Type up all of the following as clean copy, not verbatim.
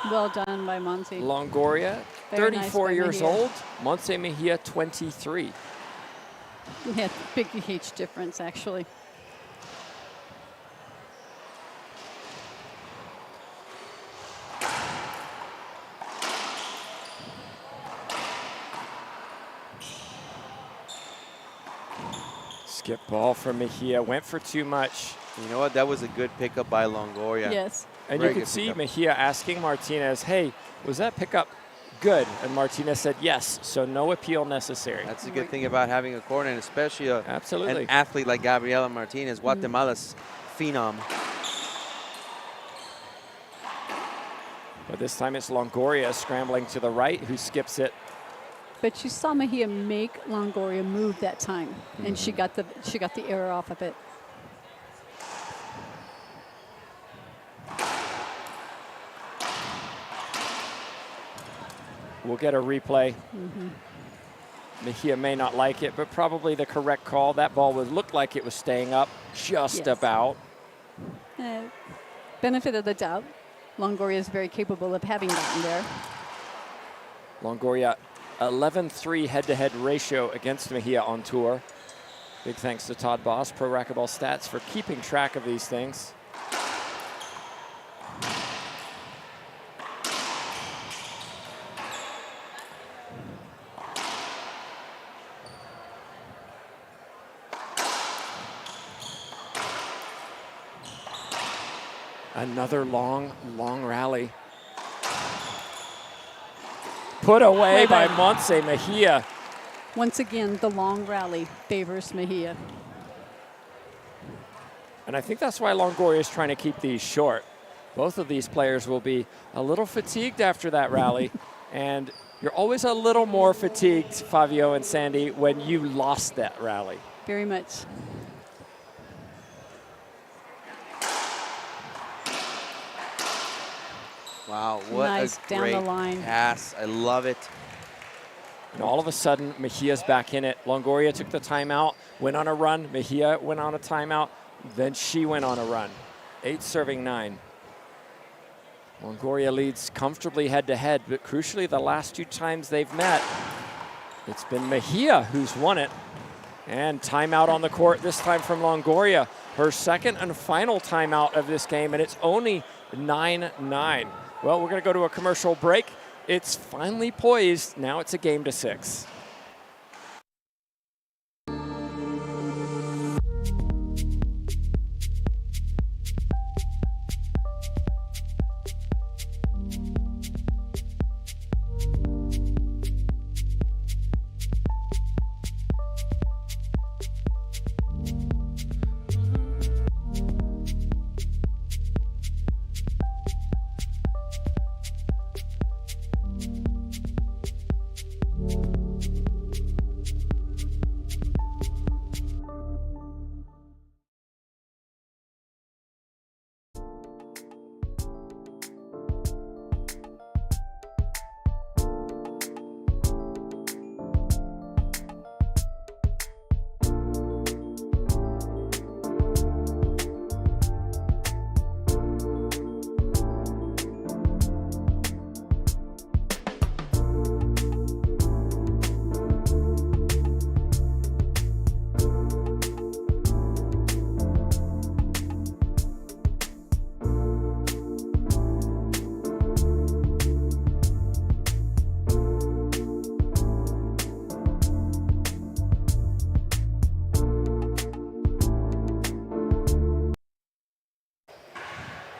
Well done by Montse. Longoria, Very 34 nice years Mejia. old. Montse Mejia, 23. Yeah, big age difference, actually. Skip ball from Mejia, went for too much. You know what? That was a good pickup by Longoria. Yes. And Very you could good see pickup. Mejia asking Martinez, hey, was that pickup good? And Martinez said yes, so no appeal necessary. That's the good thing about having a corner, and especially Absolutely. an athlete like Gabriela Martinez, Guatemala's phenom. But this time it's Longoria scrambling to the right, who skips it. But you saw Mejia make Longoria move that time, and she got the error off of it. We'll get a replay. Mejia may not like it, but probably the correct call. That ball would look like it was staying up just Yes. about. Benefit of the doubt. Longoria is very capable of having gotten there. Longoria, 11-3 head-to-head ratio against Mejia on tour. Big thanks to Todd Boss, Pro Racquetball Stats, for keeping track of these things. Another long rally. Put away by Montse Mejia. Once again, the long rally favors Mejia. And I think that's why Longoria is trying to keep these short. Both of these players will be a little fatigued after that rally. And you're always a little more fatigued, Fabio and Sandy, when you lost that rally. Very much. Wow, what Nice a down great the line pass. I love it. And all of a sudden, Mejia's back in it. Longoria took the timeout, went on a run. Mejia went on a timeout. Then she went on a run. 8 serving 9. Longoria leads comfortably head-to-head, but crucially, the last 2 times they've met, it's been Mejia who's won it. And timeout on the court, this time from Longoria. Her second and final timeout of this game, and it's only 9-9. Well, we're going to go to a commercial break. It's finally poised. Now it's a game to 6.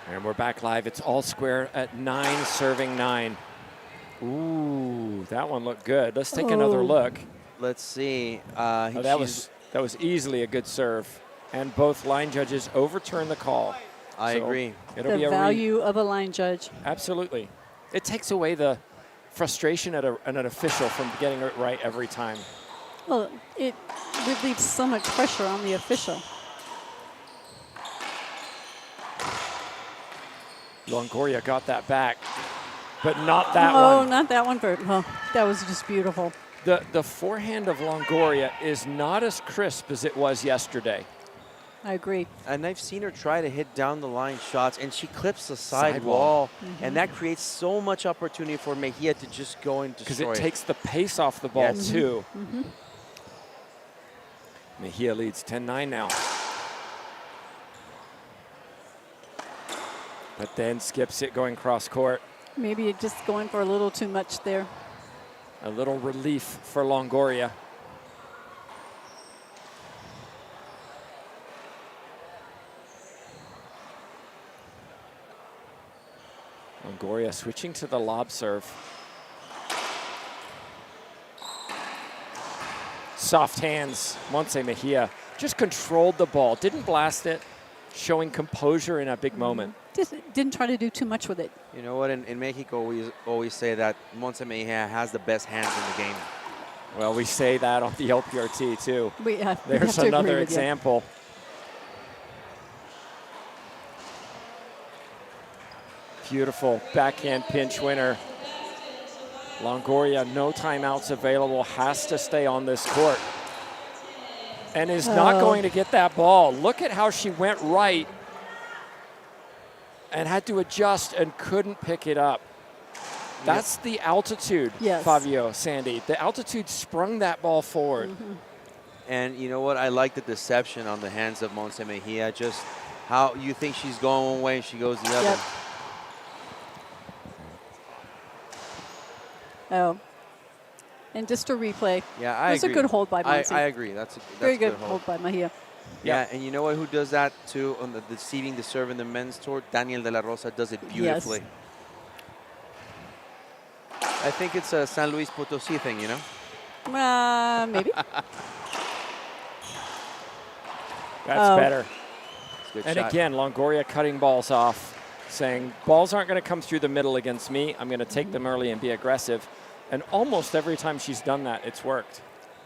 And we're back live. It's all square at 9 serving 9. Ooh, that one looked good. Let's take another look. Let's see. That was easily a good serve. And both line judges overturned the call. I agree. It'll The be a value of a line judge. Absolutely. It takes away the frustration at an official from getting it right every time. Well, it relieves so much pressure on the official. Longoria got that back, but not that Oh, one. not that one. Well, that was just beautiful. The forehand of Longoria is not as crisp as it was yesterday. I agree. And I've seen her try to hit down the line shots, and she clips the side wall. And that creates so much opportunity for Mejia to just go and destroy Because it takes the pace off the ball, too. Mejia leads 10-9 now. But then skips it going cross court. Maybe just going for a little too much there. A little relief for Longoria. Longoria switching to the lob serve. Soft hands, Montse Mejia just controlled the ball, didn't blast it, showing composure in a big moment. Didn't try to do too much with it. You know what? In Mexico, we always say that Montse Mejia has the best hands in the game. Well, we say that on the LPRT, too. We have There's to agree another with you. example. Beautiful backhand pinch winner. Longoria, no timeouts available, has to stay on this court. And is not going to get that ball. Look at how she went right and had to adjust and couldn't pick it up. That's the altitude, Fabio, Sandy. The altitude sprung that ball forward. And you know what? I like the deception on the hands of Montse Mejia. Just how you think she's going one way, she goes the other. Oh. And just a replay. Yeah, I agree. That's a good hold by Montse. I agree. That's very a good hold by Mejia. Yeah, and you know what? Who does that too on the deceiving the serve in the men's tour? Daniel De La Rosa does it beautifully. Yes. I think it's a San Luis Potosí thing, you know? Maybe. That's better. Good and shot. again, Longoria cutting balls off, saying balls aren't going to come through the middle against me. I'm going to take them early and be aggressive. And almost every time she's done that, it's worked.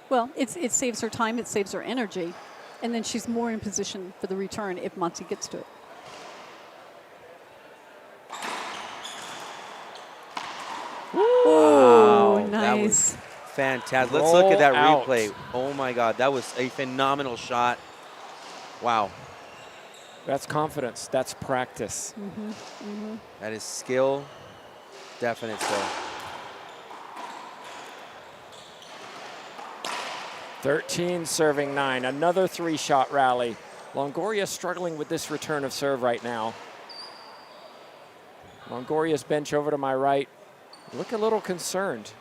Well, it saves her time, it saves her energy, and then she's more in position for the return if Montse gets to it. Wow, nice. That was fantastic. Let's look at that Roll replay. Oh my God, that was a phenomenal shot. Wow. That's confidence. That's practice. That is skill, definite skill. 13 serving 9. Another 3-shot rally. Longoria struggling with this return of serve right now. Longoria's bench over to my right. Look a little concerned.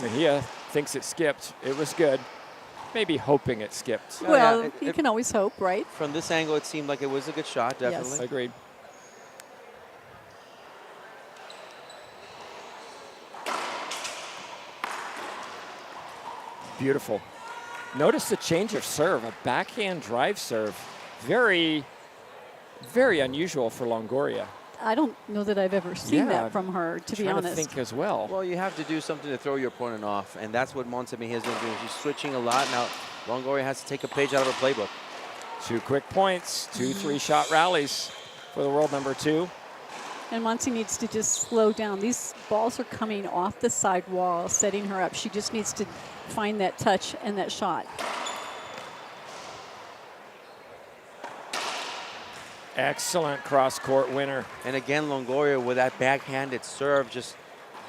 Mejia thinks it skipped. It was good. Maybe hoping it skipped. Well, yeah, you can always hope, right? From this angle, it seemed like it was a good shot, definitely. Yes. Agreed. Beautiful. Notice the change of serve, a backhand drive serve. Very, very unusual for Longoria. I don't know that I've ever seen that from her, to be Trying honest. to think as well. Well, you have to do something to throw your opponent off, and that's what Montse Mejia has been doing. She's switching a lot. Now, Longoria has to take a page out of her playbook. 2 quick points, 2 3-shot rallies for the world number 2. And Montse needs to just slow down. These balls are coming off the side wall, setting her up. She just needs to find that touch and that shot. Excellent cross-court winner. And again, Longoria with that backhanded serve, just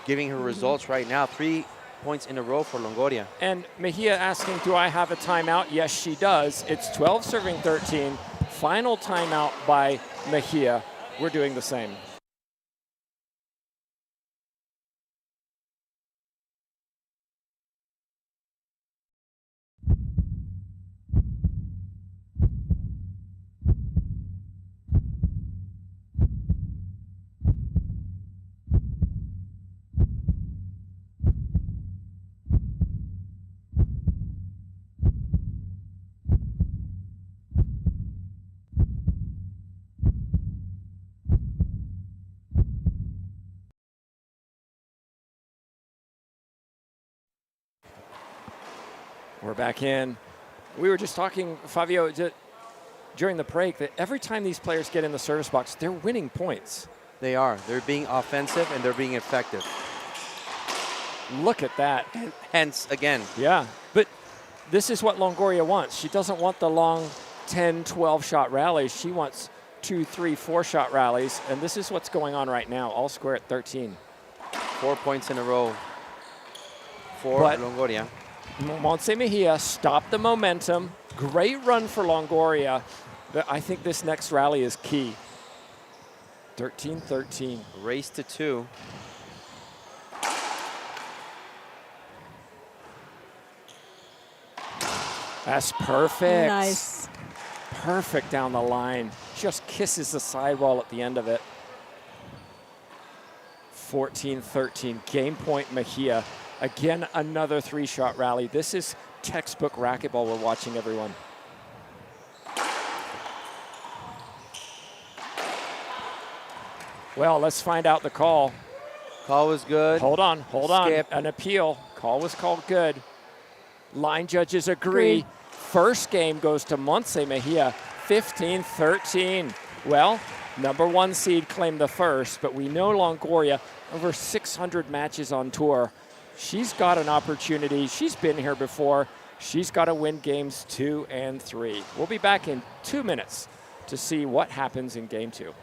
giving her results right now. 3 points in a row for Longoria. And Mejia asking, do I have a timeout? Yes, she does. It's 12 serving 13. Final timeout by Mejia. We're doing the same. We're back in. We were just talking, Fabio, during the break, that every time these players get in the service box, they're winning points. They are. They're being offensive and they're being effective. Look at that. Hence, again. Yeah, but this is what Longoria wants. She doesn't want the long 10, 12 shot rallies. She wants 2, 3, 4 shot rallies. And this is what's going on right now. All square at 13. 4 points in a row for Longoria. Montse Mejia stopped the momentum. Great run for Longoria. But I think this next rally is key. 13-13. Race to 2. That's perfect. Nice. Perfect down the line. Just kisses the sidewall at the end of it. 14-13. Game point Mejia. Again, another 3-shot rally. This is textbook racquetball we're watching, everyone. Well, let's find out the call. Call was good. Hold on. Skip. An appeal. Call was called good. Line judges agree. First game goes to Montse Mejia, 15-13. Well, number 1 seed claimed the first, but we know Longoria, over 600 matches on tour. She's got an opportunity. She's been here before. She's got to win games 2 and 3. We'll be back in 2 minutes to see what happens in game 2.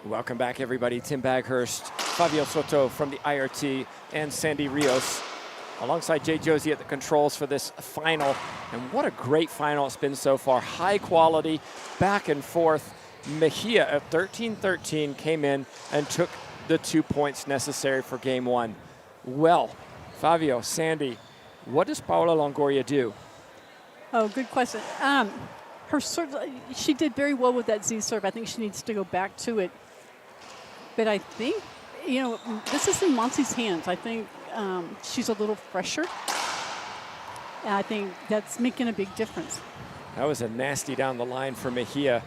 Welcome back, everybody. Tim Baghurst, Fabio Soto from the IRT, and Sandy Rios alongside Jay Josie at the controls for this final. And what a great final it's been so far. High quality, back and forth. Mejia at 13-13 came in and took the 2 points necessary for game 1. Well, Fabio, Sandy, what does Paola Longoria do? Oh, good question. Her serve, she did very well with that Z serve. I think she needs to go back to it. But I think, you know, this is in Montse's hands. I think she's a little fresher. And I think that's making a big difference. That was a nasty down the line for Mejia.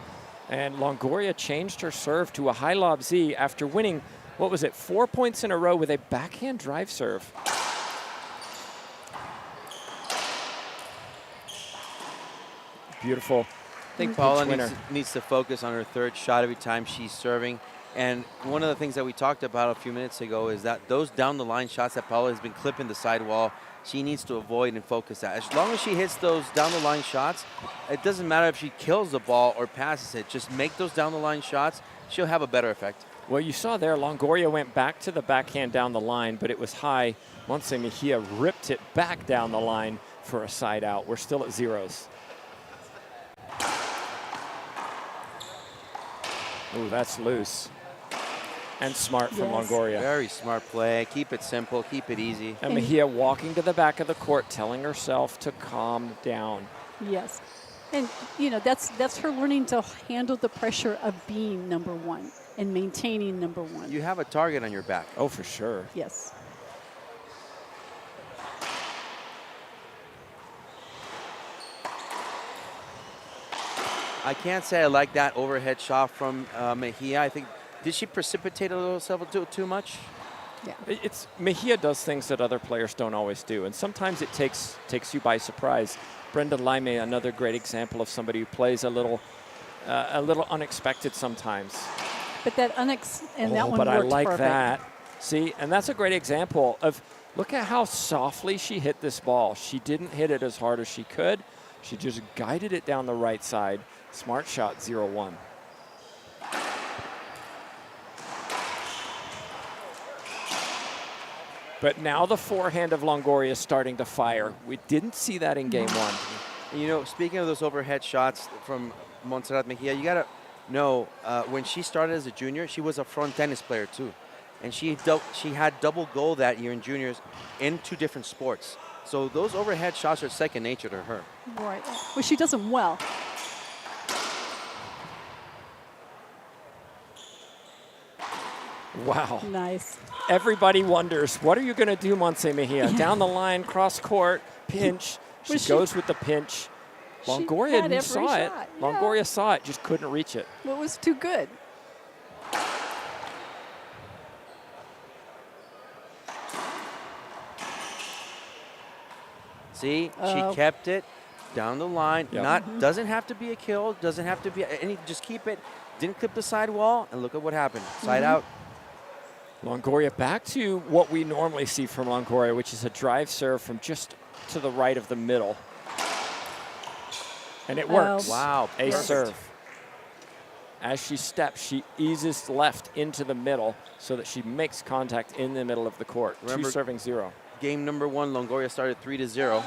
And Longoria changed her serve to a high lob Z after winning, what was it, 4 points in a row with a backhand drive serve. Beautiful. I think Paola needs to focus on her third shot every time she's serving And one of the things that we talked about a few minutes ago is that those down-the-line shots that Paola has been clipping the sidewall, she needs to avoid and focus that. As long as she hits those down-the-line shots, it doesn't matter if she kills the ball or passes it. Just make those down-the-line shots. She'll have a better effect. Well, you saw there, Longoria went back to the backhand down the line, but it was high. Montse Mejia ripped it back down the line for a side out. We're still at zeros. Ooh, that's loose. And smart from Longoria. Very smart play. Keep it simple. Keep it easy. And Mejia walking to the back of the court, telling herself to calm down. Yes. And, you know, that's her learning to handle the pressure of being number one and maintaining number one. You have a target on your back. Oh, for sure. Yes. I can't say I like that overhead shot from Mejia. I think, did she precipitate a little too much? Yeah. Mejia does things that other players don't always do, and sometimes it takes you by surprise. Brenda Laime, another great example of somebody who plays a little unexpected sometimes. But that that one but worked I like perfect. that. See, and that's a great example of, look at how softly she hit this ball. She didn't hit it as hard as she could. She just guided it down the right side. Smart shot, 0-1. But now the forehand of Longoria is starting to fire. We didn't see that in game one. You know, speaking of those overhead shots from Montserrat Mejia, you got to know when she started as a junior, she was a front tennis player too. And she had double gold that year in juniors in 2 different sports. So those overhead shots are second nature to her. Right. Well, she does them well. Wow. Nice. Everybody wonders, what are you going to do, Montse Mejia? Down the line, cross court, pinch. She goes with the pinch. Longoria saw it. Yeah. Longoria saw it, just couldn't reach it. Well, it was too good. See, she kept it down the line. Yep. Doesn't have to be a kill. Doesn't have to be any. Just keep it. Didn't clip the sidewall, and look at what happened. Side out. Longoria back to what we normally see from Longoria, which is a drive serve from just to the right of the middle. And it works. Wow. A Perfect. serve. As she steps, she eases left into the middle so that she makes contact in the middle of the court. Remember, 2 serving 0. Game number 1, Longoria started 3-0.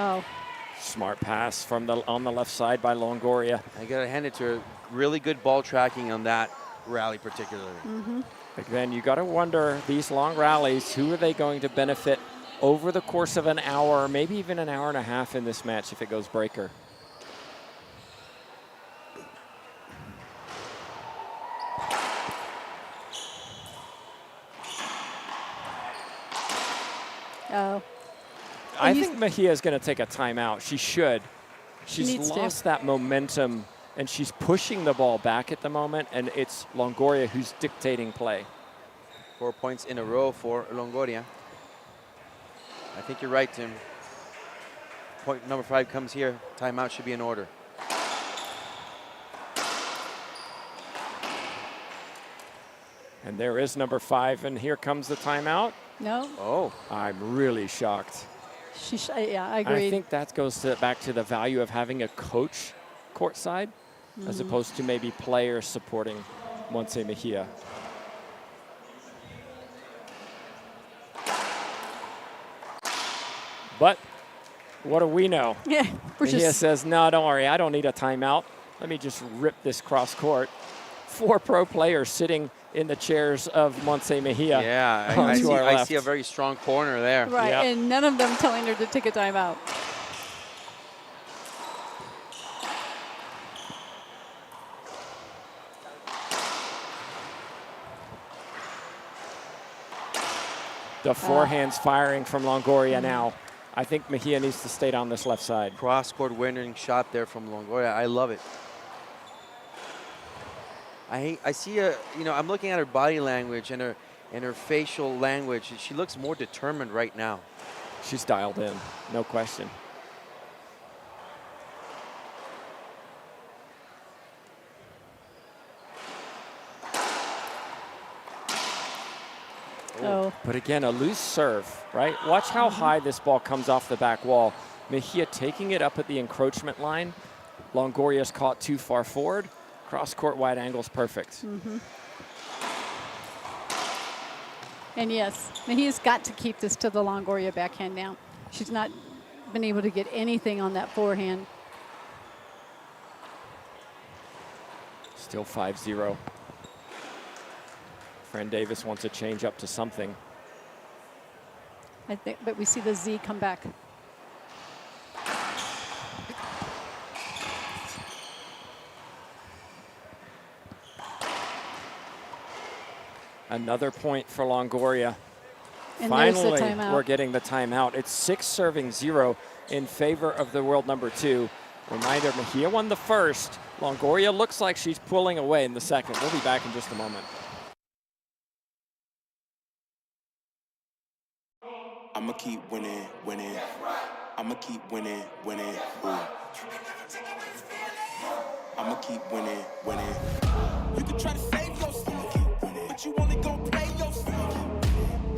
Oh. Smart pass from on the left side by Longoria. I got to hand it to her. Really good ball tracking on that rally particularly. Again, you got to wonder, these long rallies, who are they going to benefit over the course of an hour, maybe even an hour and a half in this match if it goes breaker? Oh. I think Mejia is going to take a timeout. She should. She's lost that momentum, and she's pushing the ball back at the moment, and it's Longoria who's dictating play. 4 points in a row for Longoria. I think you're right, Tim. Point number 5 comes here. Timeout should be in order. And there is number 5, and here comes the timeout. No. Oh. I'm really shocked. Yeah, I agree. I think that goes back to the value of having a coach courtside as opposed to maybe players supporting Montse Mejia. But what do we know? Yeah, Mejia says, no, don't worry, I don't need a timeout. Let me just rip this cross court. 4 pro players sitting in the chairs of Montse Mejia. Yeah, I see a very strong corner there. Right, and none of them telling her to take a timeout. The forehand's firing from Longoria now. I think Mejia needs to stay down this left side. Cross-court winning shot there from Longoria. I love it. I see I'm looking at her body language and her facial language. She looks more determined right now. She's dialed in, no question. Oh. But again, a loose serve, right? Watch how high this ball comes off the back wall. Mejia taking it up at the encroachment line. Longoria's caught too far forward. Cross-court wide angle's perfect. And yes, Mejia's got to keep this to the Longoria backhand now. She's not been able to get anything on that forehand. Still 5-0. Fran Davis wants to change up to something. I think, but we see the Z come back. Another point for Longoria. And there's the Finally, timeout. we're getting the timeout. It's 6-0 in favor of the world number 2. Reminder, Mejia won the first. Longoria looks like she's pulling away in the second. We'll be back in just a moment. I'ma keep winning, winning. I'ma keep winning, winning. Ooh. I'ma keep winning, winning. You can try to save yourself, but you only gon' play yourself.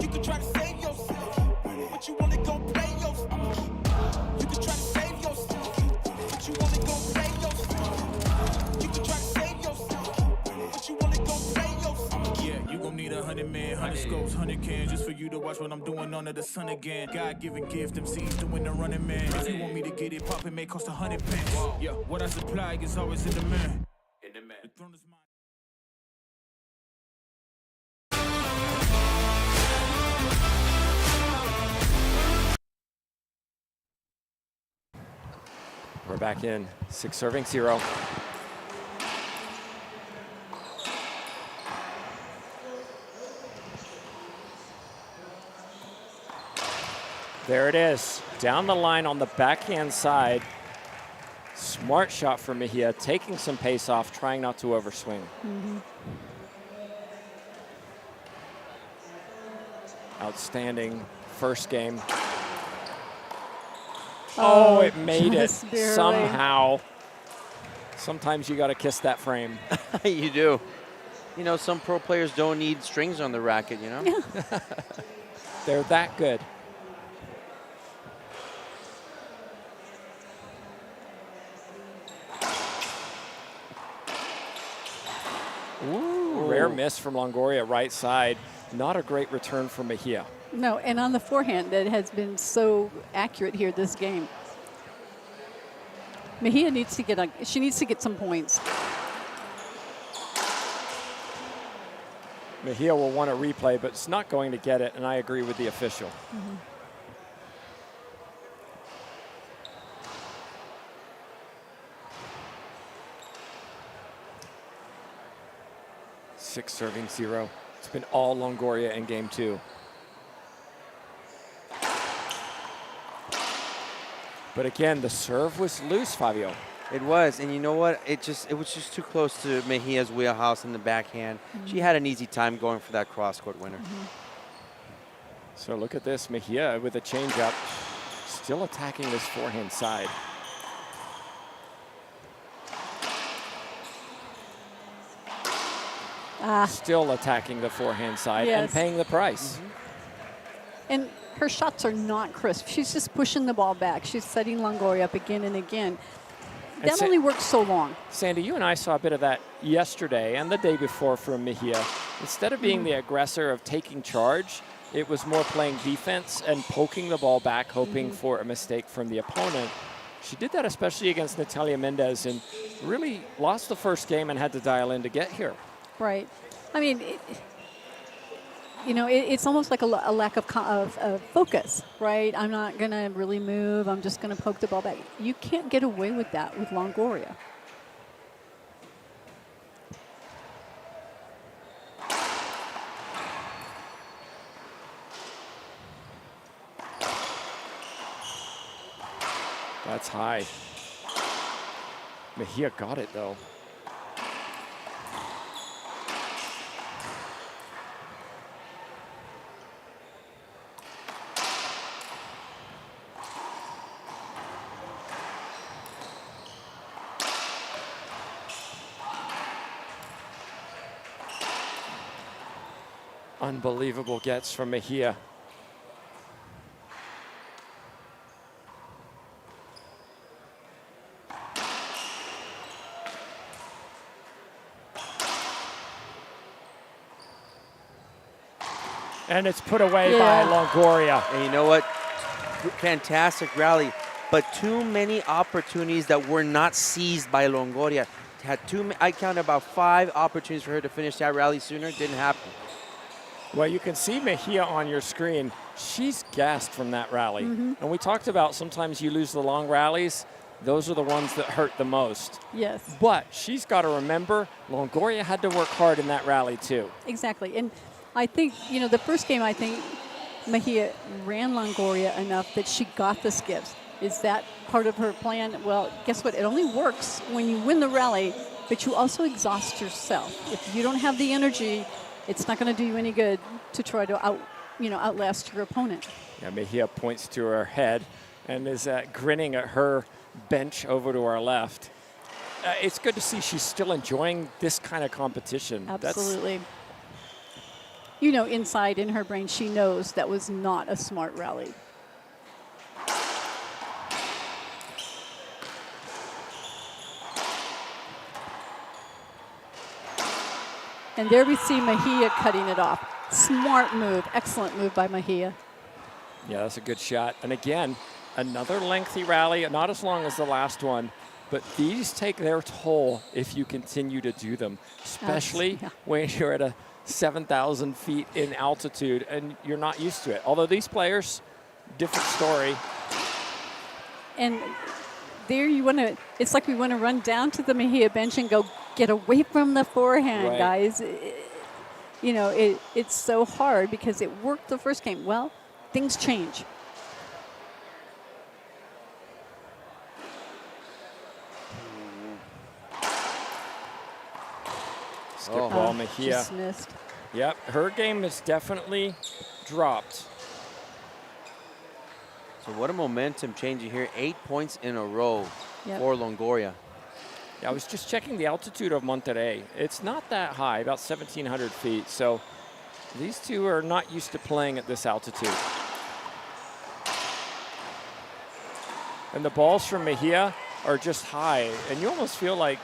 You can try to save yourself, but you only gon' play yourself. You can try to save yourself, but you only gon' play yourself. You can try to save yourself, but you only gon' play yourself. Yeah, you gon' need 100 men, 100 scopes, 100 cans just for you to watch what I'm doing under the sun again. God-given gift, MCs doing the running man. If you want me to get it poppin', may cost 100 pence. Yeah, what I supply is always in demand. The throne is mine. We're back in 6-0. There it is, down the line on the backhand side. Smart shot from Mejia, taking some pace off, trying not to overswing. Outstanding first game. Oh, it made it just barely. somehow. Sometimes you got to kiss that frame. You do. You know, some pro players don't need strings on the racket, you know? They're that good. Ooh, rare miss from Longoria, right side. Not a great return from Mejia. No, and on the forehand that has been so accurate here this game. Mejia needs to get some points. Mejia will want a replay, but it's not going to get it, and I agree with the official. 6-0. It's been all Longoria in game 2. But again, the serve was loose, Fabio. It was, and you know what? It was just too close to Mejia's wheelhouse in the backhand. She had an easy time going for that cross-court winner. So look at this, Mejia with a changeup, still attacking this forehand side. Still attacking the forehand side and Yes. paying the price. And her shots are not crisp. She's just pushing the ball back. She's setting Longoria up again and again. And That only works so long. Sandy, you and I saw a bit of that yesterday and the day before from Mejia. Instead of being the aggressor of taking charge, it was more playing defense and poking the ball back, hoping for a mistake from the opponent. She did that especially against Natalia Mendez and really lost the first game and had to dial in to get here. Right. I mean, it's almost like a lack of focus, right? I'm not going to really move. I'm just going to poke the ball back. You can't get away with that with Longoria. That's high. Mejia got it, though. Unbelievable gets from Mejia. And it's put away by Longoria. And you know what? Fantastic rally, but too many opportunities that were not seized by Longoria. I counted about 5 opportunities for her to finish that rally sooner. Didn't happen. Well, you can see Mejia on your screen. She's gassed from that rally. And we talked about sometimes you lose the long rallies. Those are the ones that hurt the most. Yes. But she's got to remember, Longoria had to work hard in that rally too. Exactly. And I think, the first game, I think Mejia ran Longoria enough that she got the skips. Is that part of her plan? Well, guess what? It only works when you win the rally, but you also exhaust yourself. If you don't have the energy, it's not going to do you any good to try to outlast your opponent. Yeah, Mejia points to her head and is grinning at her bench over to our left. It's good to see she's still enjoying this kind of competition. Absolutely. Inside in her brain, she knows that was not a smart rally. And there we see Mejia cutting it off. Smart move, excellent move by Mejia. Yeah, that's a good shot. And again, another lengthy rally, not as long as the last one, but these take their toll if you continue to do them, especially when you're at a 7,000 feet in altitude and you're not used to it. Although these players, different story. And there it's like we want to run down to the Mejia bench and go, get away from the forehand, guys. It's so hard because it worked the first game. Well, things change. Skip ball, Mejia. Just missed. Yep, her game is definitely dropped. So what a momentum changer here. 8 points in a row for Longoria. Yeah, I was just checking the altitude of Monterrey. It's not that high, about 1,700 feet. So these two are not used to playing at this altitude. And the balls from Mejia are just high. And you almost feel like,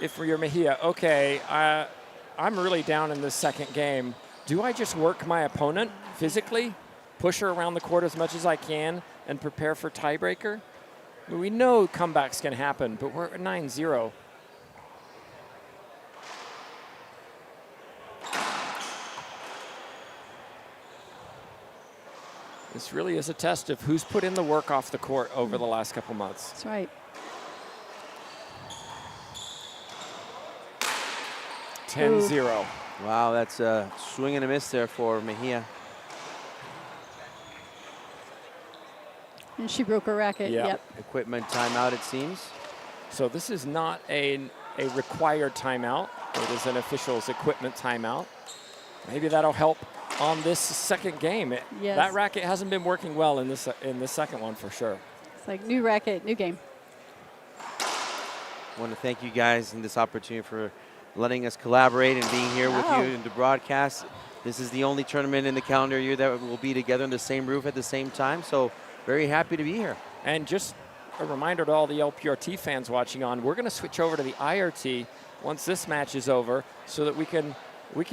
if you're Mejia, okay, I'm really down in this second game. Do I just work my opponent physically, push her around the court as much as I can, and prepare for tiebreaker? We know comebacks can happen, but we're at 9-0. This really is a test of who's put in the work off the court over the last couple months. That's right. 10-0. Wow, that's a swing and a miss there for Mejia. And she broke her racket. Yep. Equipment timeout, it seems. So this is not a required timeout. It is an official's equipment timeout. Maybe that'll help on this second game. That racket hasn't been working well in this second one for sure. It's like new racket, new game. I want to thank you guys in this opportunity for letting us collaborate and being here with you in the broadcast. This is the only tournament in the calendar year that we'll be together on the same roof at the same time. So very happy to be here. And just a reminder to all the LPRT fans watching on, we're going to switch over to the IRT once this match is over so that we can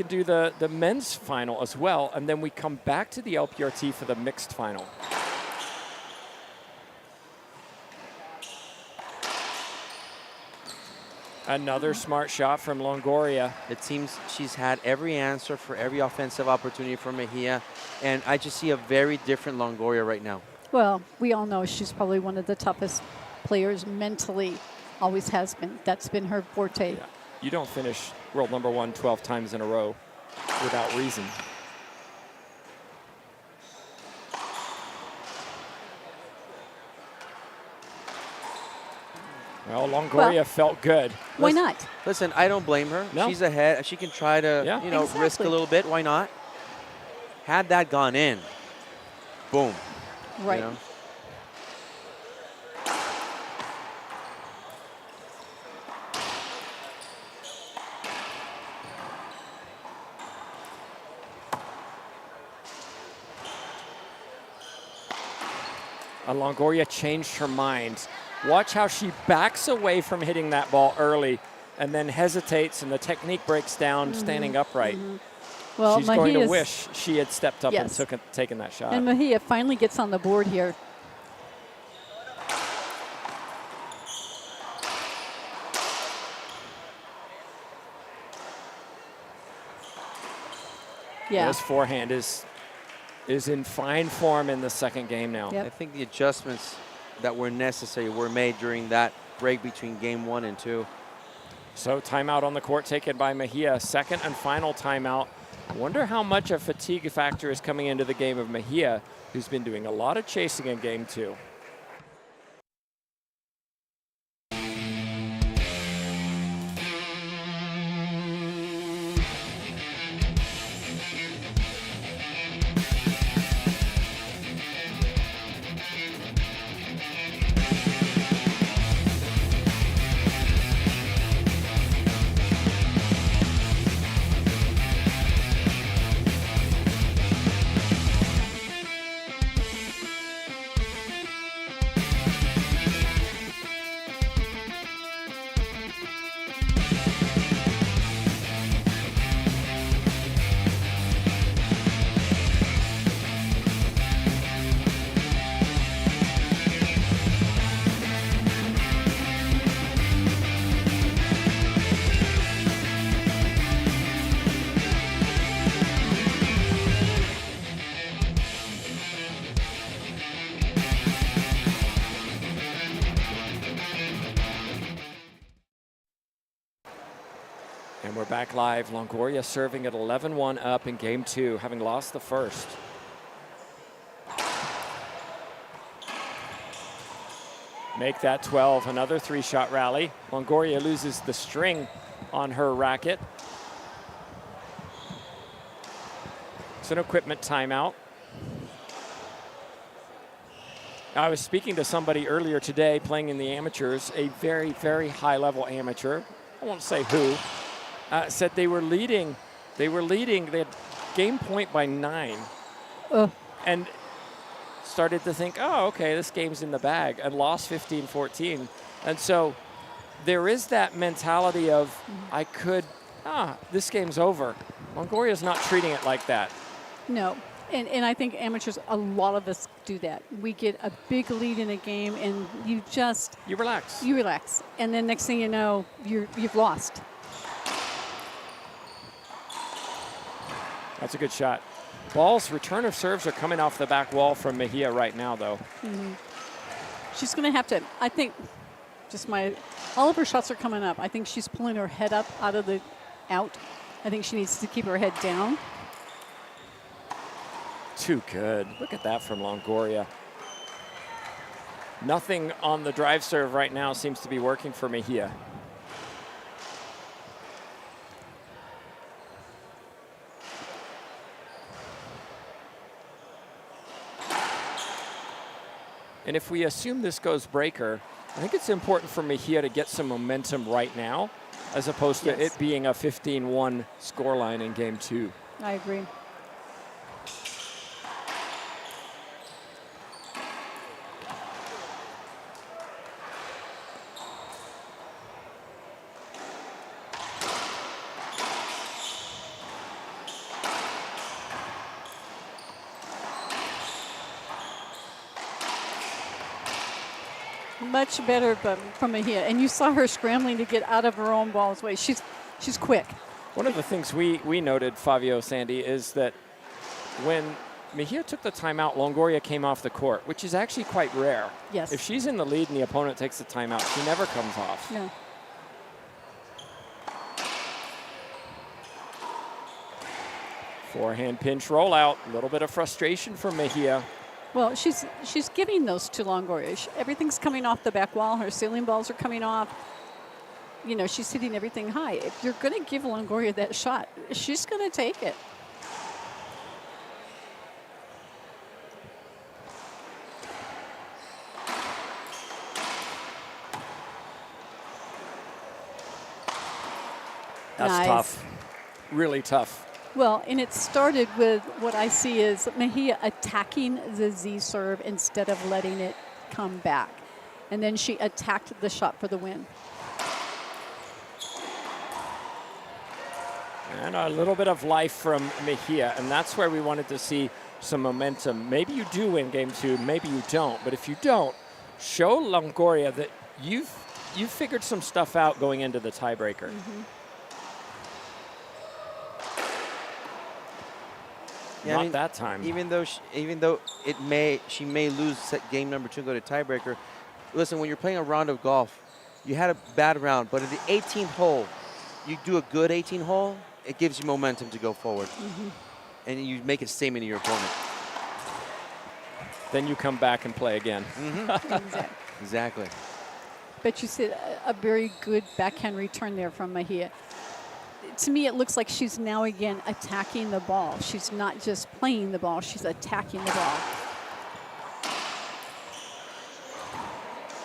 do the men's final as well, and then we come back to the LPRT for the mixed final. Another smart shot from Longoria. It seems she's had every answer for every offensive opportunity for Mejia, and I just see a very different Longoria right now. Well, we all know she's probably one of the toughest players mentally, always has been. That's been her forte. Yeah. You don't finish world number 1 12 times in a row without reason. Well, Longoria felt good. Why not? Listen, I don't blame her. No. She's ahead. She can try to, risk a Exactly. little bit. Why not? Had that gone in, boom. Right. You know? Longoria changed her mind. Watch how she backs away from hitting that ball early and then hesitates, and the technique breaks down standing upright. Well, She's going to Mejia's- wish she had stepped up Yes. and taken that shot. And Mejia finally gets on the board here. Yeah. His forehand is in fine form in the second game now. Yep. I think the adjustments that were necessary were made during that break between game 1 and 2. So timeout on the court taken by Mejia. Second and final timeout. I wonder how much a fatigue factor is coming into the game of Mejia, who's been doing a lot of chasing in game 2. And we're back live. Longoria serving at 11-1 up in game 2, having lost the first. Make that 12, another 3-shot rally. Longoria loses the string on her racket. It's an equipment timeout. I was speaking to somebody earlier today playing in the amateurs, a very, very high-level amateur. I won't say who. Said they were leading. They had game point by 9. And started to think, oh, okay, this game's in the bag, and lost 15-14. And so there is that mentality of, this game's over. Longoria's not treating it like that. No. And I think amateurs, a lot of us do that. We get a big lead in a game, and you relax. You relax. And then next thing you know, you've lost. That's a good shot. Ball's return of serves are coming off the back wall from Mejia right now, though. She's going to have to, I think, all of her shots are coming up. I think she's pulling her head up out of the out. I think she needs to keep her head down. Too good. Look at that from Longoria. Nothing on the drive serve right now seems to be working for Mejia. And if we assume this goes breaker, I think it's important for Mejia to get some momentum right now, as opposed to it being a 15-1 scoreline in game 2. I agree. Much better from Mejia. And you saw her scrambling to get out of her own ball's way. She's quick. One of the things we noted, Fabio, Sandy, is that when Mejia took the timeout, Longoria came off the court, which is actually quite rare. Yes. If she's in the lead and the opponent takes the timeout, she never comes off. No. Forehand pinch rollout. A little bit of frustration from Mejia. Well, she's giving those to Longoria. Everything's coming off the back wall. Her ceiling balls are coming off. You know, she's hitting everything high. If you're going to give Longoria that shot, she's going to take it. That's Nice. tough. Really tough. Well, and it started with what I see is Mejia attacking the Z serve instead of letting it come back. And then she attacked the shot for the win. And a little bit of life from Mejia, and that's where we wanted to see some momentum. Maybe you do win game 2, maybe you don't. But if you don't, show Longoria that you've figured some stuff out going into the tiebreaker. Yeah, Not that time. Even though she may lose game number 2 and go to tiebreaker. Listen, when you're playing a round of golf, you had a bad round, but at the 18th hole, you do a good 18th hole, it gives you momentum to go forward. And you make a statement to your opponent. Then you come back and play again. Exactly. But you said a very good backhand return there from Mejia. To me, it looks like she's now again attacking the ball. She's not just playing the ball, she's attacking the ball.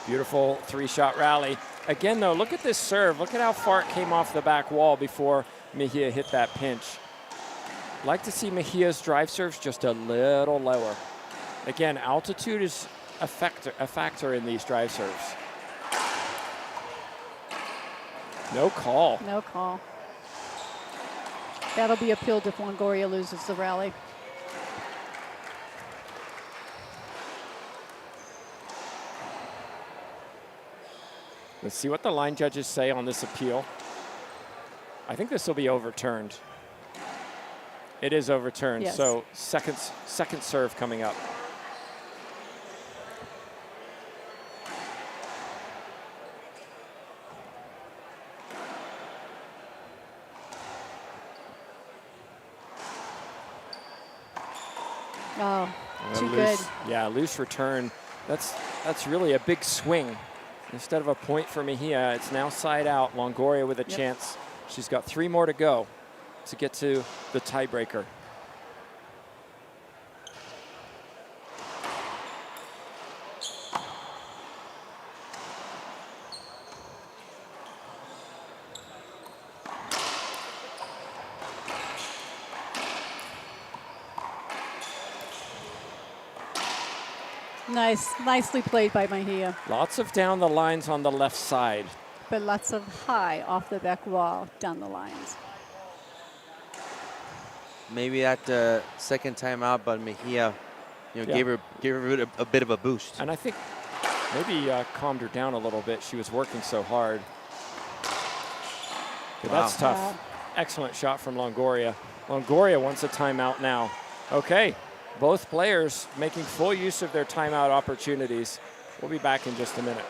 Beautiful 3-shot rally. Again, though, look at this serve. Look at how far it came off the back wall before Mejia hit that pinch. Like to see Mejia's drive serves just a little lower. Again, altitude is a factor in these drive serves. No call. No call. That'll be appealed if Longoria loses the rally. Let's see what the line judges say on this appeal. I think this will be overturned. It is overturned, Yes. so second serve coming up. Oh, too Loose, good. yeah, loose return. That's really a big swing. Instead of a point for Mejia, it's now side out. Longoria with a chance. She's got 3 more to go to get to the tiebreaker. Nicely played by Mejia. Lots of down the lines on the left side. But lots of high off the back wall down the lines. Maybe that second time out, but Mejia, gave her a bit of a boost. And I think maybe calmed her down a little bit. She was working so hard. Okay, that's tough. Wow. Excellent shot from Longoria. Longoria wants a timeout now. Okay, both players making full use of their timeout opportunities. We'll be back in just a minute.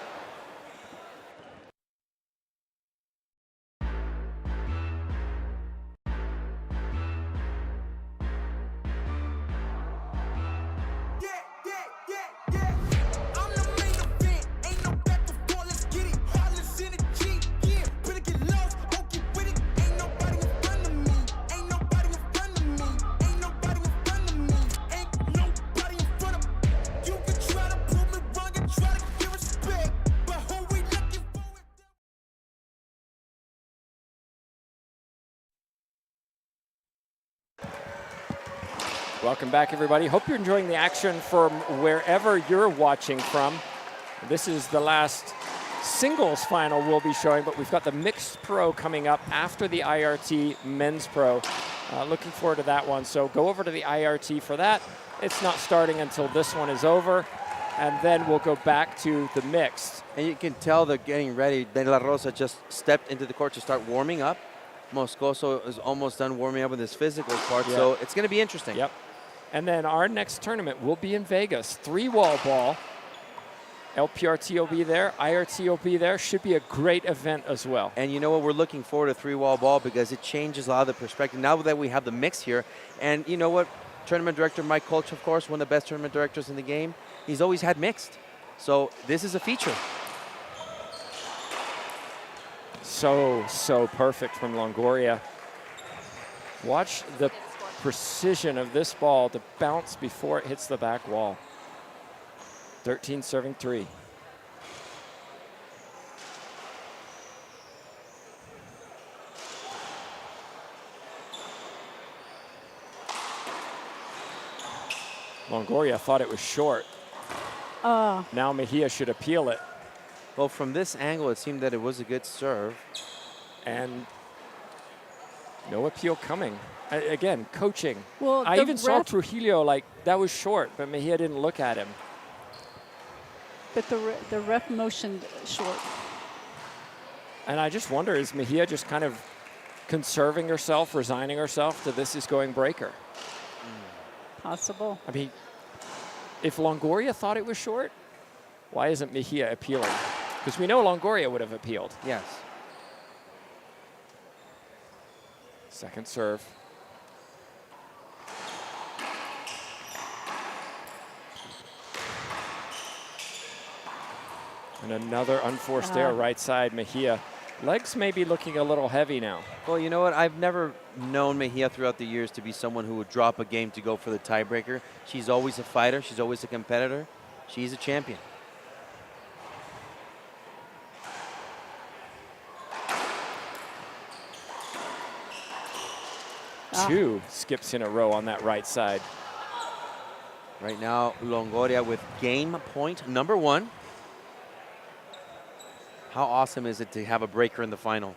Welcome back, everybody. Hope you're enjoying the action from wherever you're watching from. This is the last singles final we'll be showing, but we've got the mixed pro coming up after the IRT men's pro. Looking forward to that one. So go over to the IRT for that. It's not starting until this one is over, and then we'll go back to the mixed. And you can tell they're getting ready. De La Rosa just stepped into the court to start warming up. Moscoso is almost done warming up with his physical part, so it's going to be interesting. Yep. And then our next tournament will be in Vegas. 3-wall ball. LPRT will be there. IRT will be there. Should be a great event as well. And you know what? We're looking forward to 3-wall ball because it changes a lot of the perspective now that we have the mix here. And you know what? tournament director Mike Kolch, of course, one of the best tournament directors in the game, he's always had mixed. So this is a feature. So perfect from Longoria. Watch the precision of this ball to bounce before it hits the back wall. 13 serving 3. Longoria thought it was short. Now Mejia should appeal it. Well, from this angle, it seemed that it was a good serve. And no appeal coming. Again, coaching. Well, I the even saw ref- Trujillo like that was short, but Mejia didn't look at him. But the ref motioned short. And I just wonder, is Mejia just kind of conserving herself, resigning herself to this is going breaker? Possible. I mean, if Longoria thought it was short, why isn't Mejia appealing? Because we know Longoria would have appealed. Yes. Second serve. And another unforced error right side, Mejia. Legs may be looking a little heavy now. Well, you know what? I've never known Mejia throughout the years to be someone who would drop a game to go for the tiebreaker. She's always a fighter. She's always a competitor. She's a champion. Two skips in a row on that right side. Right now, Longoria with game point number 1. How awesome is it to have a breaker in the final?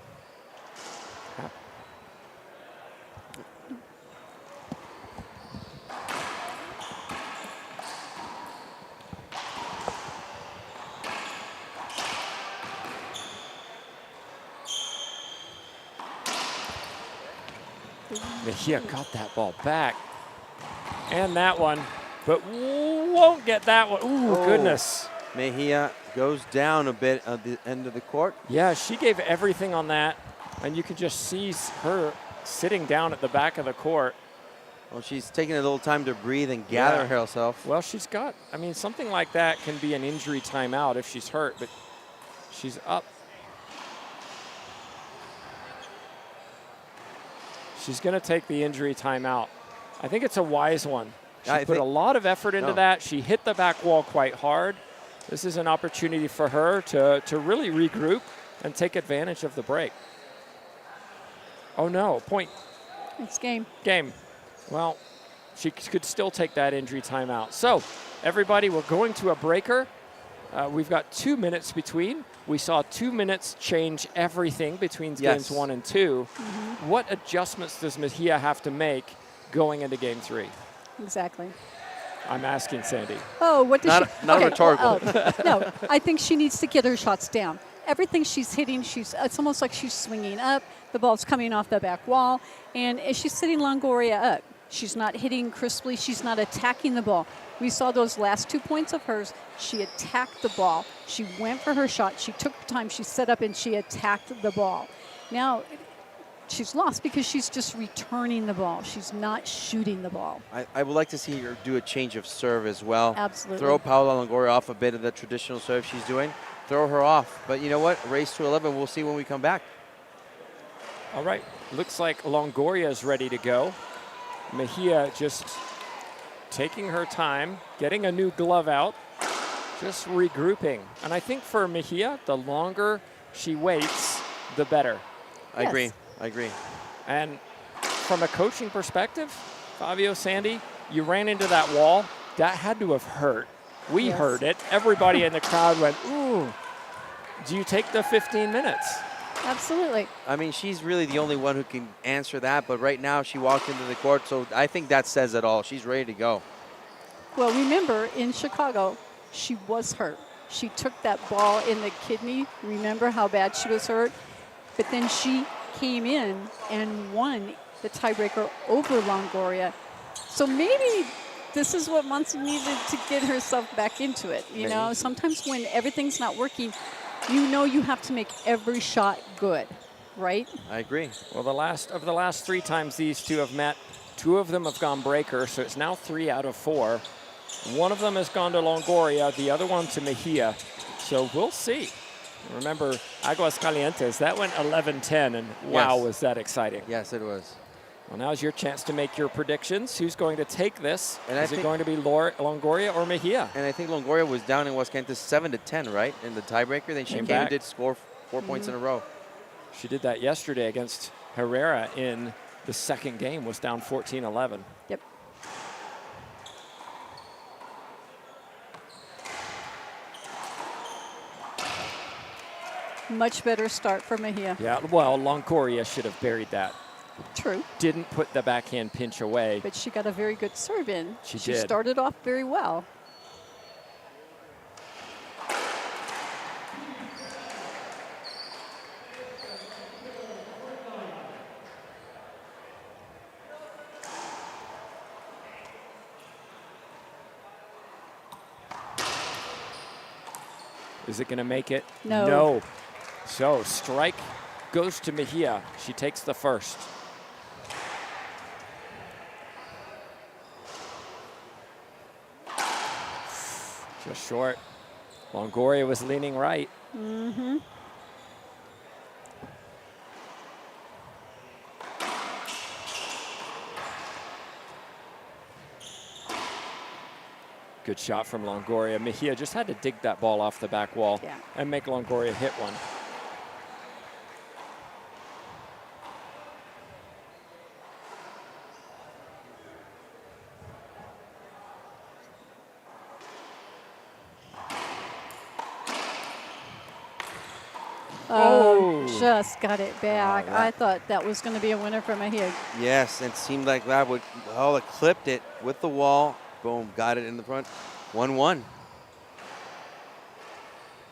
Mejia got that ball back. And that one, but won't get that one. Ooh, goodness. Mejia goes down a bit at the end of the court. Yeah, she gave everything on that. And you can just see her sitting down at the back of the court. Well, she's taking a little time to breathe and gather herself. Well, she's got, I mean, something like that can be an injury timeout if she's hurt, but she's up. She's going to take the injury timeout. I think it's a wise one. She put a lot of effort into that. She hit the back wall quite hard. This is an opportunity for her to really regroup and take advantage of the break. Oh, no, point. It's game. Game. Well, she could still take that injury timeout. So, everybody, we're going to a breaker. We've got 2 minutes between. We saw 2 minutes change everything between games 1 and 2. What adjustments does Mejia have to make going into game 3? Exactly. I'm asking Sandy. Oh, what does she? Not rhetorical. No, I think she needs to get her shots down. Everything she's hitting, it's almost like she's swinging up. The ball's coming off the back wall, and she's sitting Longoria up. She's not hitting crisply. She's not attacking the ball. We saw those last 2 points of hers. She attacked the ball. She went for her shot. She took her time. She set up, and she attacked the ball. Now, she's lost because she's just returning the ball. She's not shooting the ball. I would like to see her do a change of serve as well. Absolutely. Throw Paola Longoria off a bit of the traditional serve she's doing. Throw her off. But you know what? Race to 11. We'll see when we come back. All right. Looks like Longoria is ready to go. Mejia just taking her time, getting a new glove out, just regrouping. And I think for Mejia, the longer she waits, the better. I agree. And from a coaching perspective, Fabio, Sandy, you ran into that wall. That had to have hurt. We heard it. Everybody in the crowd went, ooh. Do you take the 15 minutes? Absolutely. I mean, she's really the only one who can answer that. But right now, she walked into the court. So I think that says it all. She's ready to go. Well, remember, in Chicago, she was hurt. She took that ball in the kidney. Remember how bad she was hurt? But then she came in and won the tiebreaker over Longoria. So maybe this is what Montse needed to get herself back into it. You know, sometimes when everything's not working, you know you have to make every shot good, right? I agree. Well, the last 3 times these two have met, 2 of them have gone breaker, so it's now 3 out of 4. One of them has gone to Longoria, the other one to Mejia. So we'll see. Remember, Aguascalientes, that went 11-10, and wow, Yes. was that exciting. Yes, it was. Well, now's your chance to make your predictions. Who's going to take this? And I Is it think- going to be Longoria or Mejia? And I think Longoria was down in Aguascalientes 7-10, right, in the tiebreaker. Then she Came came back. and did score 4 points in a row. She did that yesterday against Herrera in the second game, was down 14-11. Yep. Much better start for Mejia. Yeah, well, Longoria should have buried that. True, Didn't put the backhand pinch away. but she got a very good serve in. She She did. started off very well. Is it going to make it? No. No. So strike goes to Mejia. She takes the first. Just short. Longoria was leaning right. Mm-hmm. Good shot from Longoria. Mejia just had to dig that ball off the back wall Yeah. and make Longoria hit one. Oh, Oh. just got it back. that- I thought that was going to be a winner for Mejia. Yes, it seemed like that would, Paola clipped it with the wall. Boom, got it in the front. 1-1.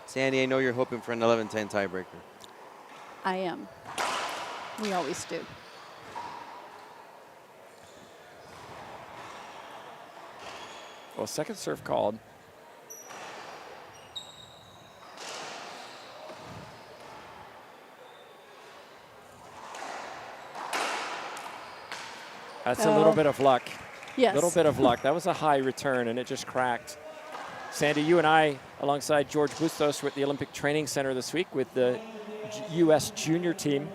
Sandy, I know you're hoping for an 11-10 tiebreaker. I am. We always do. Well, second serve called. That's a little Oh. bit of luck. Yes. Little bit of luck. That was a high return, and it just cracked. Sandy, you and I, alongside George Bustos, were at the Olympic Training Center this week with the U.S. junior team.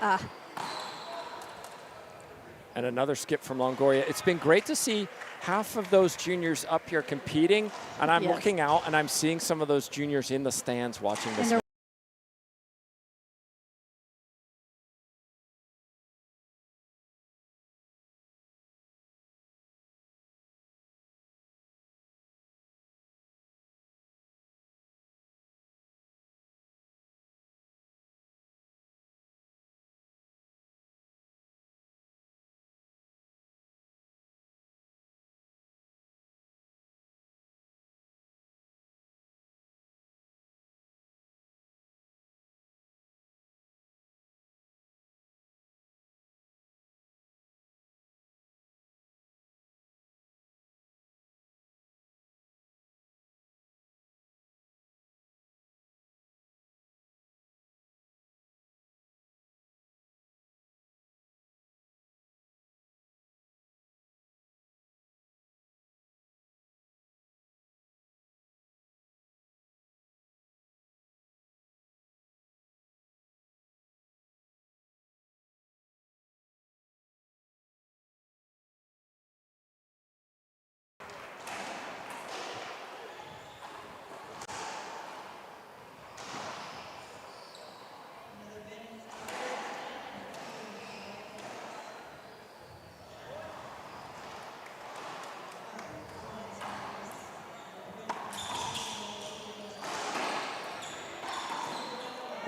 Ah, And another skip from Longoria. It's been great to see half of those juniors up here competing, and I'm Yes. looking out and I'm seeing some of those juniors in the stands watching this. and they're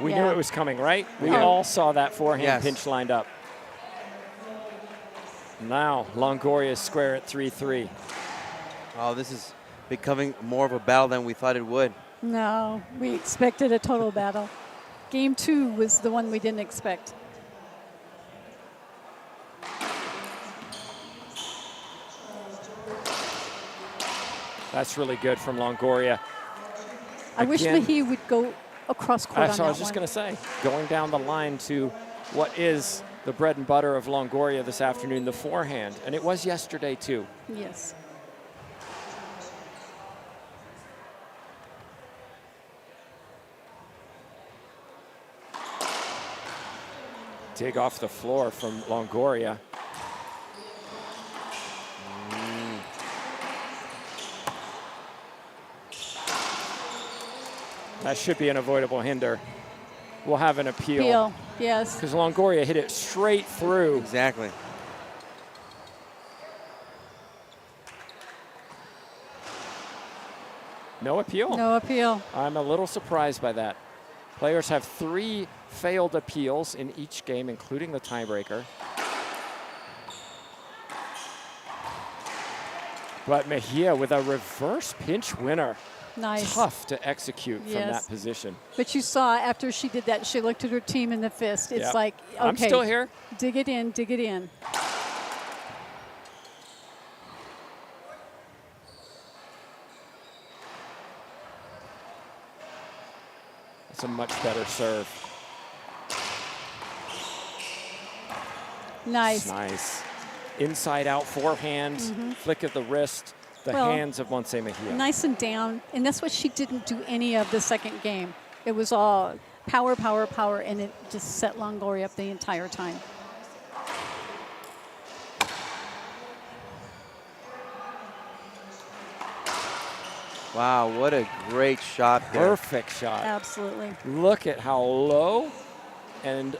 We knew Yeah. it was coming, right? We Yeah. all saw that forehand Yes. pinch lined up. Now Longoria is square at 3-3. Oh, this is becoming more of a battle than we thought it would. No, we expected a total battle. Game 2 was the one we didn't expect. That's really good from Longoria. I wish Again. Mejia would go across court on So that I was just one. going to say, going down the line to what is the bread and butter of Longoria this afternoon, the forehand. And it was yesterday, too. Yes. Dig off the floor from Longoria. That should be an avoidable hinder. We'll have an appeal. Appeal, yes. Because Longoria hit it straight through. Exactly. No appeal? No appeal. I'm a little surprised by that. Players have 3 failed appeals in each game, including the tiebreaker. But Mejia with a reverse pinch winner. Nice. Tough to execute from Yes. that position. But you saw after she did that, she looked at her team in the fist. It's Yeah. like, okay. I'm still here. Dig it in, dig it in. It's a much better serve. Nice. Nice. Inside out forehand, flick of the wrist, the Well, hands of Montse Mejia. Nice and down. And that's what she didn't do any of the second game. It was all power, power, power, and it just set Longoria up the entire time. Wow, what a great shot there. Perfect shot. Absolutely. Look at how low and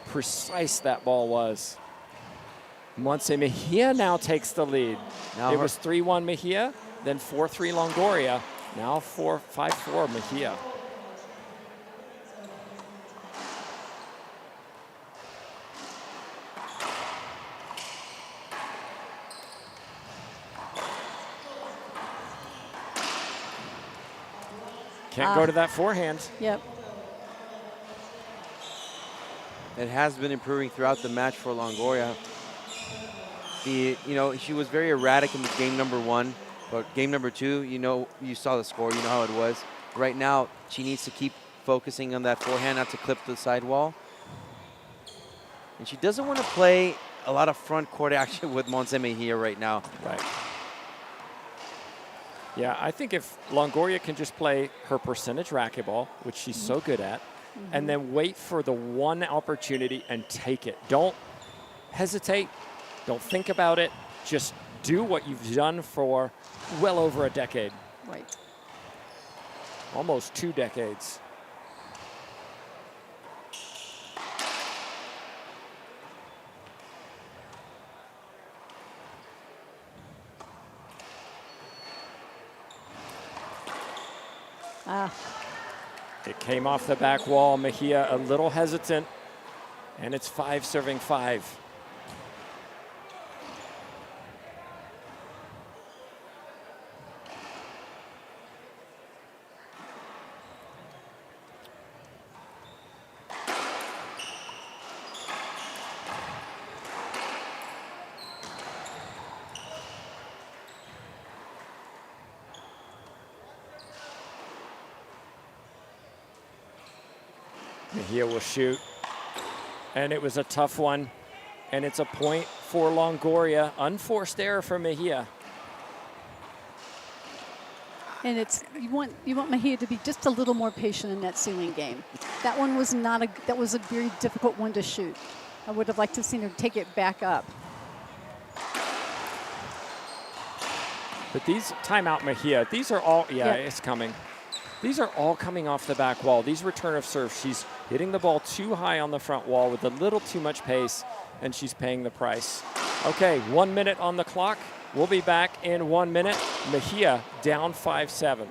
precise that ball was. Montse Mejia now takes the lead. Now it her- was 3-1 Mejia, then 4-3 Longoria, now 5-4 Mejia. Can't go to that forehand. Yep. It has been improving throughout the match for Longoria. She was very erratic in the game number 1, but game number 2, you saw the score, you know how it was. Right now, she needs to keep focusing on that forehand, not to clip the sidewall. And she doesn't want to play a lot of front court action with Montse Mejia right now. Right. Yeah, I think if Longoria can just play her percentage racquetball, which she's so good at, and then wait for the one opportunity and take it. Don't hesitate. Don't think about it. Just do what you've done for well over a decade. Right. Almost 2 decades. It came off the back wall. Mejia a little hesitant, and it's 5 serving 5. Mejia will shoot, and it was a tough one, and it's a point for Longoria. Unforced error for Mejia. And it's you want Mejia to be just a little more patient in that ceiling game. That one was that was a very difficult one to shoot. I would have liked to have seen her take it back up. But these timeout Mejia, these are all, Yep. It's coming. These are all coming off the back wall. These return of serve, she's hitting the ball too high on the front wall with a little too much pace, and she's paying the price. Okay, 1 minute on the clock. We'll be back in 1 minute. Mejia down 5-7.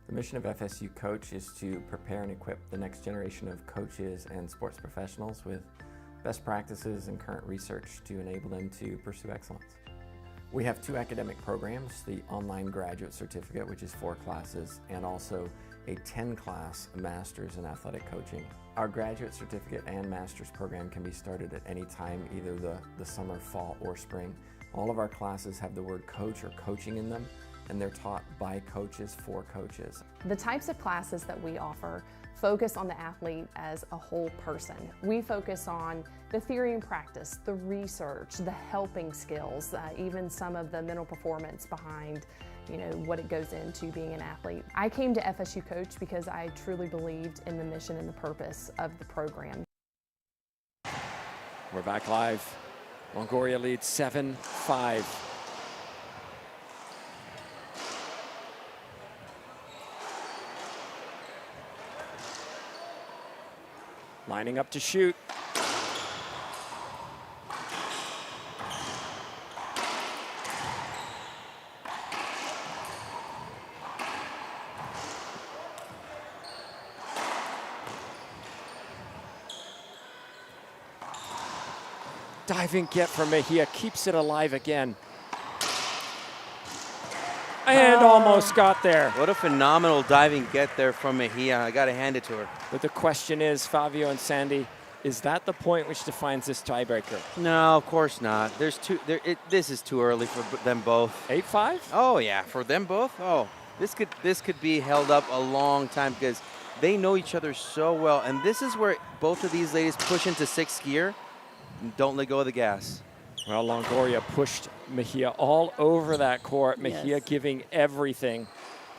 The mission of FSU Coach is to prepare and equip the next generation of coaches and sports professionals with best practices and current research to enable them to pursue excellence. We have 2 academic programs, the online graduate certificate, which is 4 classes, and also a 10-class master's in athletic coaching. Our graduate certificate and master's program can be started at any time, either the summer, fall, or spring, All of our classes have the word coach or coaching in them, and they're taught by coaches for coaches. The types of classes that we offer focus on the athlete as a whole person. We focus on the theory and practice, the research, the helping skills, even some of the mental performance behind what it goes into being an athlete. I came to FSU Coach because I truly believed in the mission and the purpose of the program. We're back live. Longoria leads 7-5. Lining up to shoot. Diving get from Mejia, keeps it alive again. And almost got there. What a phenomenal diving get there from Mejia. I got to hand it to her. But the question is, Fabio and Sandy, is that the point which defines this tiebreaker? No, of course not. There's two. This is too early for them both. 8-5? Oh yeah, for them both. Oh, this could be held up a long time because they know each other so well, and this is where both of these ladies push into sixth gear and don't let go of the gas. Well, Longoria pushed Mejia all over that court. Mejia giving everything,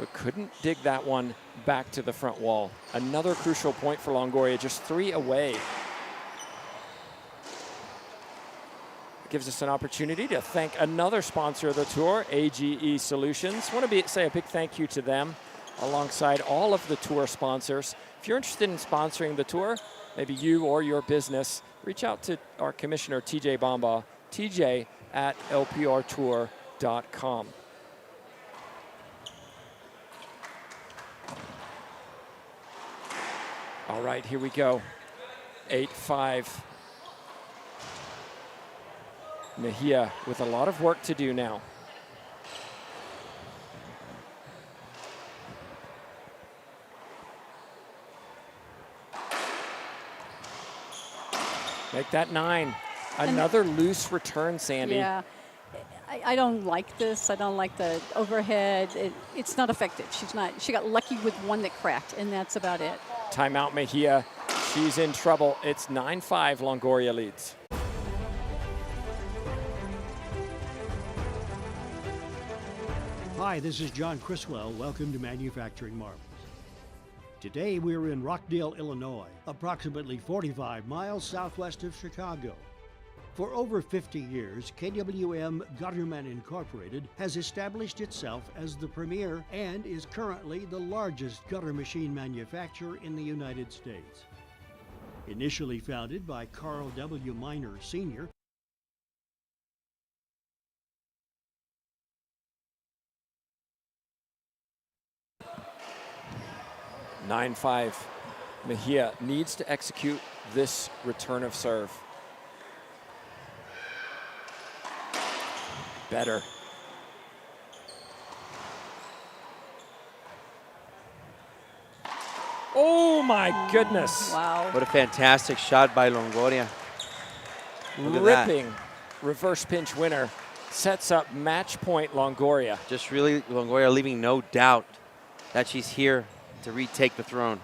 but couldn't dig that one back to the front wall. Another crucial point for Longoria, just 3 away. Gives us an opportunity to thank another sponsor of the tour, AGE Solutions. Want to say a big thank you to them alongside all of the tour sponsors. If you're interested in sponsoring the tour, maybe you or your business, reach out to our commissioner, TJ Bamba, tj@lprtour.com. All right, here we go. 8-5. Mejia with a lot of work to do now. Make that 9. Another loose return, Sandy. Yeah, I don't like this. I don't like the overhead. It's not effective. She got lucky with one that cracked, and that's about it. Timeout, Mejia. She's in trouble. It's 9-5, Longoria leads. Hi, this is John Criswell. Welcome to Manufacturing Marvels. Today we're in Rockdale, Illinois, approximately 45 miles southwest of Chicago. For over 50 years, KWM Gutterman Incorporated has established itself as the premier and is currently the largest gutter machine manufacturer in the United States. Initially founded by Carl W. Miner Sr., 9-5. Mejia needs to execute this return of serve. Better. Oh my goodness. Wow. What a fantastic shot by Longoria. Look at that. Ripping reverse pinch winner. Sets up match point Longoria. Just really Longoria leaving no doubt that she's here to retake the throne.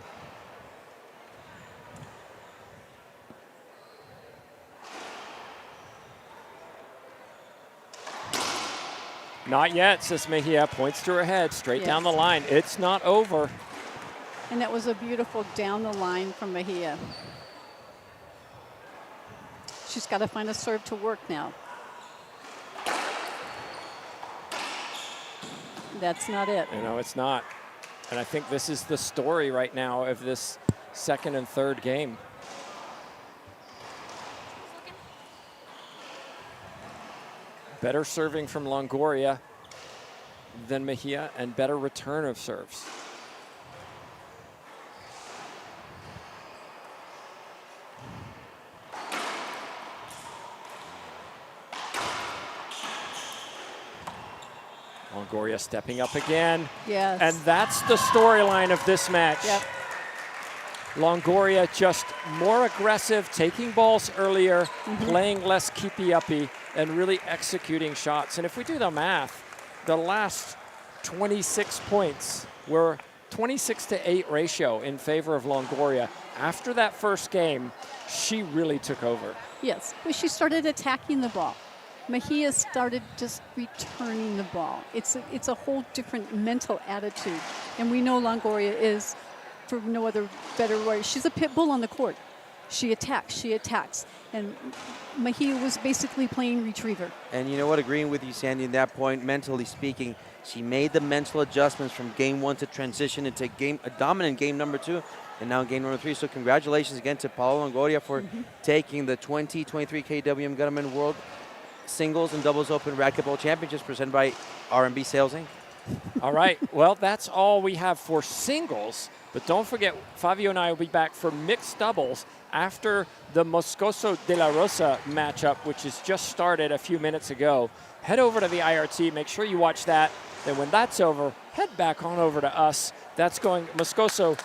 Not yet, says Mejia. Points to her head, straight down the line. It's not over. And that was a beautiful down the line from Mejia. She's got to find a serve to work now. That's not it. No, it's not. And I think this is the story right now of this second and third game. Better serving from Longoria than Mejia, and better return of serves. Longoria stepping up again. Yes. And that's the storyline of this match. Yep. Longoria just more aggressive, taking balls earlier, playing less keepy-uppy, and really executing shots. And if we do the math, the last 26 points were 26-8 ratio in favor of Longoria. After that first game, she really took over. Yes, but she started attacking the ball. Mejia started just returning the ball. It's a whole different mental attitude. And we know Longoria is, for no other better word, she's a pit bull on the court. She attacks. And Mejia was basically playing retriever. And you know what, agreeing with you, Sandy, in that point, mentally speaking, she made the mental adjustments from game one to transition into a dominant game number 2, and now game number 3. So congratulations again to Paola Longoria for taking the 2023 KWM Gutterman World Singles and Doubles Open Racquetball Championships presented by R&B Sales Inc. All right, well, that's all we have for singles. But don't forget, Fabio and I will be back for mixed doubles after the Moscoso de la Rosa matchup, which has just started a few minutes ago. Head over to the IRT, make sure you watch that. Then when that's over, head back on over to us. That's going, Moscoso,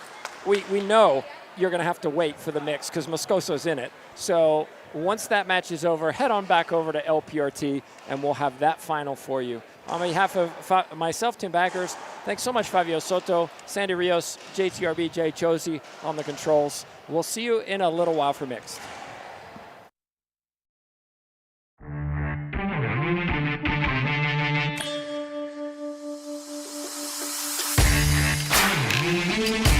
we know you're going to have to wait for the mix because Moscoso's in it. So once that match is over, head on back over to LPRT, and we'll have that final for you. On behalf of myself, Tim Baggers, thanks so much, Fabio Soto, Sandy Rios, JTRB, Jay Josie on the controls. We'll see you in a little while for mixed. We'll be right back.